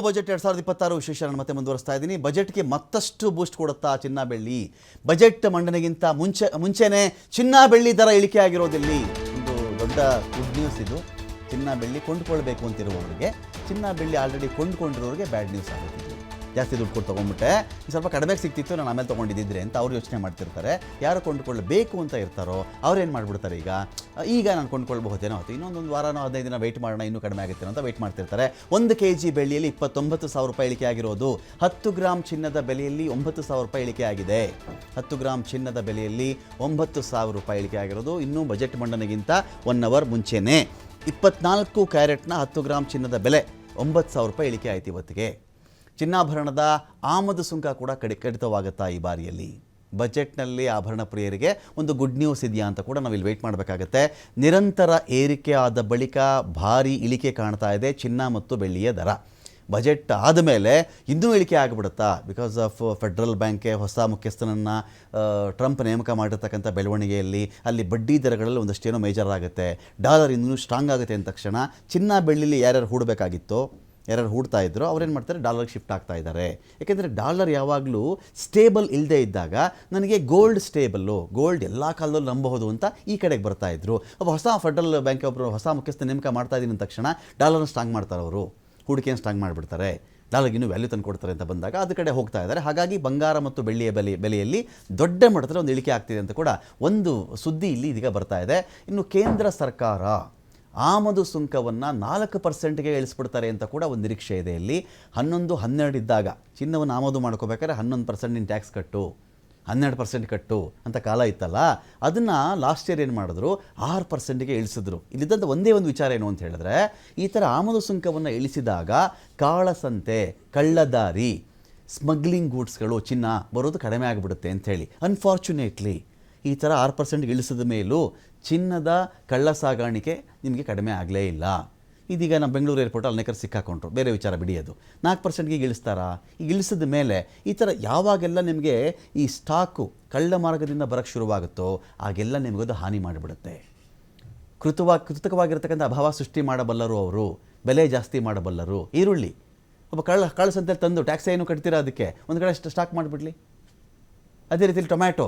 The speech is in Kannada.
ಬಜೆಟ್ 2026 ವಿಶೇಷ ನಾನು ಮತ್ತೆ ಮುಂದುವರಿಸ್ತಾ ಇದ್ದೀನಿ. ಬಜೆಟ್ಗೆ ಮತ್ತಷ್ಟು ಬೂಸ್ಟ್ ಕೊಡುತ್ತಾ ಚಿನ್ನ ಬೆಳ್ಳಿ. ಬಜೆಟ್ ಮಂಡನೆಗಿಂತ ಮುಂಚೆನೇ ಚಿನ್ನ ಬೆಳ್ಳಿ ದರ ಇಳಿಕೆ ಆಗಿರೋದಿಲ್ಲಿ ಒಂದು ದೊಡ್ಡ ಗುಡ್ ನ್ಯೂಸ್ ಇದು. ಚಿನ್ನ ಬೆಳ್ಳಿ ಕೊಂಡುಕೊಳ್ಬೇಕು ಅಂತಿರುವವರಿಗೆ, ಚಿನ್ನ ಬೆಳ್ಳಿ ಆಲ್ರೆಡಿ ಕೊಂಡುಕೊಂಡಿರೋರಿಗೆ ಬ್ಯಾಡ್ ನ್ಯೂಸ್ ಆಗುತ್ತೆ. ಜಾಸ್ತಿ ದುಡ್ಡು ಕೊಟ್ಟು ತೊಗೊಂಡ್ಬಿಟ್ಟೆ, ಸ್ವಲ್ಪ ಕಡಿಮೆಗೆ ಸಿಗ್ತಿತ್ತು, ನಾನು ಆಮೇಲೆ ತೊಗೊಂಡಿದ್ದಿದ್ರೆ ಅಂತ ಅವ್ರು ಯೋಚನೆ ಮಾಡ್ತಿರ್ತಾರೆ. ಯಾರು ಕೊಂಡುಕೊಳ್ಳಬೇಕು ಅಂತ ಇರ್ತಾರೋ ಅವ್ರೇನು ಮಾಡಿಬಿಡ್ತಾರೆ, ಈಗ ನಾನು ಕೊಂಡುಕೊಳ್ಬಹುದೇನೋ ಆಯಿತು, ಇನ್ನೊಂದು ವಾರನೋ 15 ದಿನ ವೆಯ್ಟ್ ಮಾಡೋಣ, ಇನ್ನೂ ಕಡಿಮೆ ಆಗುತ್ತೆ ಅಂತ ವೆಯ್ಟ್ ಮಾಡ್ತಿರ್ತಾರೆ. 1 kg ಬೆಳ್ಳಿಯಲ್ಲಿ 29,000 ರೂಪಾಯಿ ಇಳಿಕೆ ಆಗಿರೋದು. 10 ಗ್ರಾಮ್ ಚಿನ್ನದ ಬೆಲೆಯಲ್ಲಿ 9,000 ರೂಪಾಯಿ ಇಳಿಕೆ ಆಗಿದೆ. 10 ಗ್ರಾಮ್ ಚಿನ್ನದ ಬೆಲೆಯಲ್ಲಿ 9,000 ರೂಪಾಯಿ ಇಳಿಕೆ ಆಗಿರೋದು ಇನ್ನೂ ಬಜೆಟ್ ಮಂಡನೆಗಿಂತ 1 ಅವರ್ ಮುಂಚೆನೇ. 24 ಕ್ಯಾರೆಟ್ನ 10 ಗ್ರಾಮ್ ಚಿನ್ನದ ಬೆಲೆ 9,000 ರೂಪಾಯಿ ಇಳಿಕೆ ಆಯಿತು ಇವತ್ತಿಗೆ. ಚಿನ್ನಾಭರಣದ ಆಮದು ಸುಂಕ ಕೂಡ ಕಡಿತವಾಗುತ್ತಾ ಈ ಬಾರಿಯಲ್ಲಿ. ಬಜೆಟ್ನಲ್ಲಿ ಆಭರಣ ಪ್ರಿಯರಿಗೆ ಒಂದು ಗುಡ್ ನ್ಯೂಸ್ ಇದೆಯಾ ಅಂತ ಕೂಡ ನಾವು ಇಲ್ಲಿ ವೆಯ್ಟ್ ಮಾಡಬೇಕಾಗತ್ತೆ. ನಿರಂತರ ಏರಿಕೆ ಆದ ಬಳಿಕ ಭಾರಿ ಇಳಿಕೆ ಕಾಣ್ತಾ ಇದೆ ಚಿನ್ನ ಮತ್ತು ಬೆಳ್ಳಿಯ ದರ. ಬಜೆಟ್ ಆದಮೇಲೆ ಇನ್ನೂ ಇಳಿಕೆ ಆಗಿಬಿಡುತ್ತಾ? ಬಿಕಾಸ್ ಆಫ್ ಫೆಡ್ರಲ್ ಬ್ಯಾಂಕ್ಗೆ ಹೊಸ ಮುಖ್ಯಸ್ಥನನ್ನು ಟ್ರಂಪ್ ನೇಮಕ ಮಾಡಿರ್ತಕ್ಕಂಥ ಬೆಳವಣಿಗೆಯಲ್ಲಿ ಅಲ್ಲಿ ಬಡ್ಡಿ ದರಗಳಲ್ಲಿ ಒಂದಷ್ಟೇನೋ ಮೇಜರ್ ಆಗುತ್ತೆ. ಡಾಲರ್ ಇನ್ನೂ ಸ್ಟ್ರಾಂಗ್ ಆಗುತ್ತೆ ಅಂದ ತಕ್ಷಣ ಚಿನ್ನ ಬೆಳ್ಳಿಲಿ ಯಾರ್ಯಾರು ಹೂಡಬೇಕಾಗಿತ್ತೋ, ಯಾರು ಹೂಡ್ತಾ ಇದ್ರು ಅವ್ರೇನು ಮಾಡ್ತಾರೆ, ಡಾಲರ್ಗೆ ಶಿಫ್ಟ್ ಆಗ್ತಾ ಇದ್ದಾರೆ. ಯಾಕೆಂದರೆ ಡಾಲರ್ ಯಾವಾಗಲೂ ಸ್ಟೇಬಲ್ ಇಲ್ಲದೆ ಇದ್ದಾಗ ನನಗೆ ಗೋಲ್ಡ್ ಸ್ಟೇಬಲ್ಲು, ಗೋಲ್ಡ್ ಎಲ್ಲ ಕಾಲದಲ್ಲೂ ನಂಬಬಹುದು ಅಂತ ಈ ಕಡೆಗೆ ಬರ್ತಾ ಇದ್ರು. ಒಬ್ಬ ಹೊಸ ಫೆಡ್ರಲ್ ಬ್ಯಾಂಕ್ ಒಬ್ಬರು ಹೊಸ ಮುಖ್ಯಸ್ಥ ನೇಮಕ ಮಾಡ್ತಾ ಇದ್ದೀನಿ ಅಂದ ತಕ್ಷಣ ಡಾಲರ್ನ ಸ್ಟ್ರಾಂಗ್ ಮಾಡ್ತಾರೆ, ಅವರು ಹೂಡಿಕೆಯನ್ನು ಸ್ಟ್ರಾಂಗ್ ಮಾಡಿಬಿಡ್ತಾರೆ, ಡಾಲರ್ಗೆ ಇನ್ನೂ ವ್ಯಾಲ್ಯೂ ತಂದು ಕೊಡ್ತಾರೆ ಅಂತ ಬಂದಾಗ ಅದು ಕಡೆ ಹೋಗ್ತಾ ಇದ್ದಾರೆ. ಹಾಗಾಗಿ ಬಂಗಾರ ಮತ್ತು ಬೆಳ್ಳಿಯ ಬೆಲೆಯಲ್ಲಿ ದೊಡ್ಡ ಮಟ್ಟದಲ್ಲಿ ಒಂದು ಇಳಿಕೆ ಆಗ್ತಿದೆ ಅಂತ ಕೂಡ ಒಂದು ಸುದ್ದಿ ಇಲ್ಲಿ ಇದೀಗ ಬರ್ತಾ ಇದೆ. ಇನ್ನು ಕೇಂದ್ರ ಸರ್ಕಾರ ಆಮದು ಸುಂಕವನ್ನು 4%ಗೆ ಇಳಿಸ್ಬಿಡ್ತಾರೆ ಅಂತ ಕೂಡ ಒಂದು ನಿರೀಕ್ಷೆ ಇದೆ. ಇಲ್ಲಿ 11-12 ಇದ್ದಾಗ ಚಿನ್ನವನ್ನು ಆಮದು ಮಾಡ್ಕೋಬೇಕಾದ್ರೆ 11% ಟ್ಯಾಕ್ಸ್ ಕಟ್ಟು, 12% ಕಟ್ಟು ಅಂತ ಕಾಲ ಇತ್ತಲ್ಲ, ಅದನ್ನು ಲಾಸ್ಟ್ ಇಯರ್ ಏನು ಮಾಡಿದ್ರು, 6%ಗೆ ಇಳಿಸಿದ್ರು. ಇಲ್ಲಿದ್ದಂಥ ಒಂದೇ ಒಂದು ವಿಚಾರ ಏನು ಅಂತ ಹೇಳಿದ್ರೆ, ಈ ಥರ ಆಮದು ಸುಂಕವನ್ನು ಇಳಿಸಿದಾಗ ಕಾಳಸಂತೆ, ಕಳ್ಳದಾರಿ, ಸ್ಮಗ್ಲಿಂಗ್ ಗೂಡ್ಸ್ಗಳು, ಚಿನ್ನ ಬರೋದು ಕಡಿಮೆ ಆಗಿಬಿಡುತ್ತೆ ಅಂಥೇಳಿ. ಅನ್ಫಾರ್ಚುನೇಟ್ಲಿ ಈ ಥರ 6% ಇಳಿಸಿದ ಮೇಲೂ ಚಿನ್ನದ ಕಳ್ಳ ಸಾಗಾಣಿಕೆ ನಿಮಗೆ ಕಡಿಮೆ ಆಗಲೇ ಇಲ್ಲ. ಇದೀಗ ನಮ್ಮ ಬೆಂಗಳೂರು ಏರ್ಪೋರ್ಟಲ್ಲಿ ಅನೇಕರು ಸಿಕ್ಕಾಕೊಂಡ್ರು, ಬೇರೆ ವಿಚಾರ ಬಿಡಿ, ಅದು 4%ಗೆ ಇಳಿಸ್ತಾರಾ? ಈಗ ಇಳಿಸಿದ ಮೇಲೆ ಈ ಥರ ಯಾವಾಗೆಲ್ಲ ನಿಮಗೆ ಈ ಸ್ಟಾಕು ಕಳ್ಳ ಮಾರ್ಗದಿಂದ ಬರೋಕ್ಕೆ ಶುರುವಾಗುತ್ತೋ ಆಗೆಲ್ಲ ನಿಮಗದು ಹಾನಿ ಮಾಡಿಬಿಡುತ್ತೆ. ಕೃತಕವಾಗಿರ್ತಕ್ಕಂಥ ಅಭಾವ ಸೃಷ್ಟಿ ಮಾಡಬಲ್ಲರು ಅವರು, ಬೆಲೆ ಜಾಸ್ತಿ ಮಾಡಬಲ್ಲರು. ಈರುಳ್ಳಿ ಒಬ್ಬ ಕಳ್ಳಸಂತೆಯಲ್ಲಿ ತಂದು ಟ್ಯಾಕ್ಸ್ ಏನು ಕಟ್ತೀರಾ, ಅದಕ್ಕೆ ಒಂದು ಕಡೆ ಸ್ಟಾಕ್ ಮಾಡಿಬಿಡ್ಲಿ. ಅದೇ ರೀತಿಯಲ್ಲಿ ಟೊಮ್ಯಾಟೊ